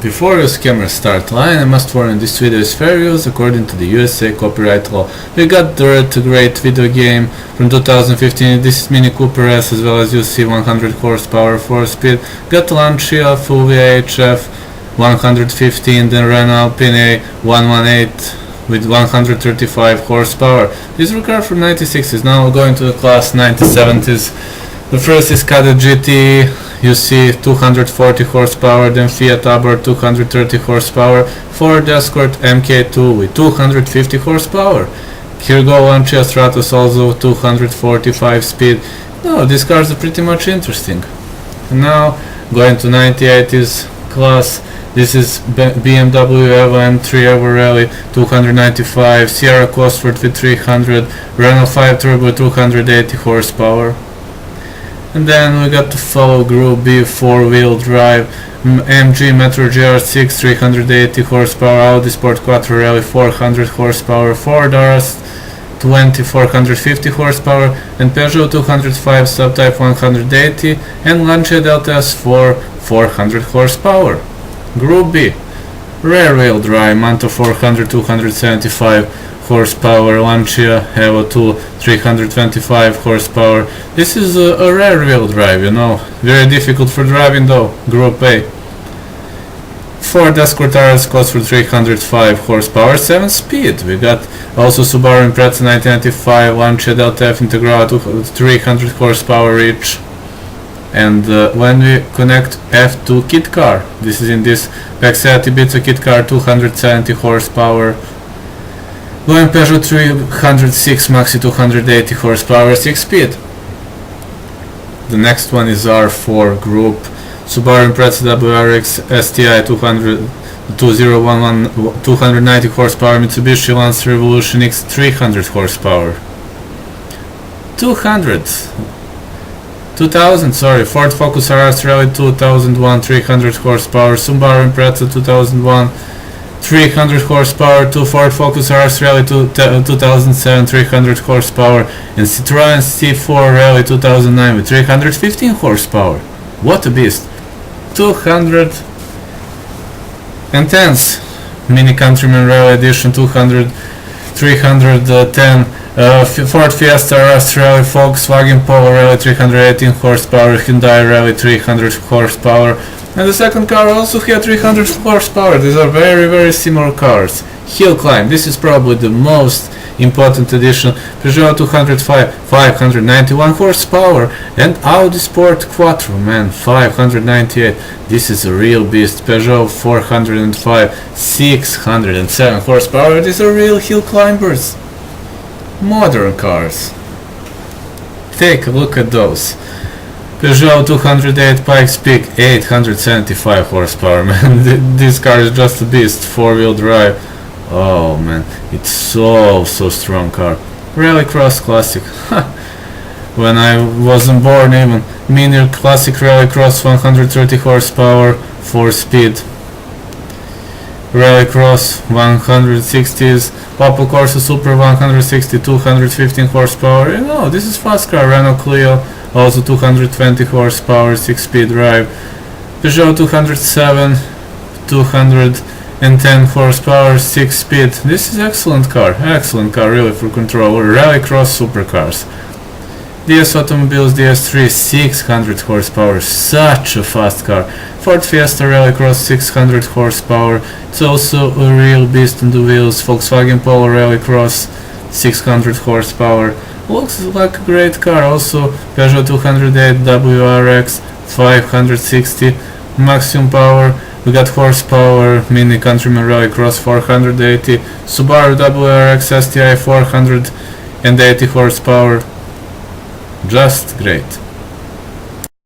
Before your scammers start lying, I must warn this video is fair use according to the USA copyright law. We got Dirt, a great video game from 2015. This is Mini Cooper S as well as you see 100 horsepower, 4-speed. Got Lancia full VHF 115, then Renault Alpine 118 with 135 horsepower. These were cars from 96s. Now we're going to the class 97s. The first is Kadett GT. You see 240 horsepower, then Fiat Abarth 230 horsepower, Ford Escort MK2 with 250 horsepower. Here go Lancia Stratos also 245 speed. No, these cars are pretty much interesting. And now going to 98s class. This is BMW Evo M3 Evo Rally 295, Sierra Cosworth with 300, Renault 5 Turbo 280 horsepower. And then we got to follow Group B 4-wheel drive, MG Metro GR6 380 horsepower, Audi Sport Quattro Rally 400 horsepower, Ford RS 20 450 horsepower, and Peugeot 205 Subtype 180, and Lancia Delta S4 400 horsepower. Group B, rear-wheel drive, Manto 400 275 horsepower, Lancia Evo 2 325 horsepower. This is a rear-wheel drive, you know, very difficult for driving though. Group A, Ford Escort RS Cosworth 305 horsepower, 7-speed. We got also Subaru Impreza 1995, Lancia Delta F Integrale 300 horsepower each. And when we connect F2 kit car, this is in this Pexea Ibiza kit car 270 horsepower. Going Peugeot 306 Maxi 280 horsepower, 6-speed. The next one is R4 Group, Subaru Impreza WRX STI 290 horsepower, Mitsubishi Lancer Revolution X 300 horsepower. 2000, Ford Focus RS Rally 2001 300 horsepower, Subaru Impreza 2001 300 horsepower, Ford Focus RS Rally 2007 300 horsepower, and Citroën C4 Rally 2009 with 315 horsepower. What a beast! 210s Mini Countryman Rally Edition 310, Ford Fiesta RS Rally, Volkswagen Polo Rally 318 horsepower, Hyundai Rally 300 horsepower, and the second car also had 300 horsepower. These are very similar cars. Hill Climb, this is probably the most important addition. Peugeot 205 591 horsepower, and Audi Sport Quattro, man, 598. This is a real beast. Peugeot 405 607 horsepower. These are real hill climbers. Modern cars. Take a look at those. Peugeot 208 Pikes Peak 875 horsepower, man. This car is just a beast. 4-wheel drive. Oh man, it's so strong car. Rallycross Classic. When I wasn't born even. Mini Classic Rallycross 130 horsepower, 4-speed. Rallycross 160s, Opel Corsa Super 160 215 horsepower. You know, this is fast car. Renault Clio also 220 horsepower, 6-speed drive. Peugeot 207 210 horsepower, 6-speed. This is excellent car really for control. Rallycross supercars. DS Automobiles DS3 600 horsepower, such a fast car. Ford Fiesta Rallycross 600 horsepower, it's also a real beast on the wheels. Volkswagen Polo Rallycross 600 horsepower, looks like a great car. Also Peugeot 208 WRX 560 maximum power. We got horsepower, Mini Countryman Rallycross 480, Subaru WRX STI 480 horsepower. Just great.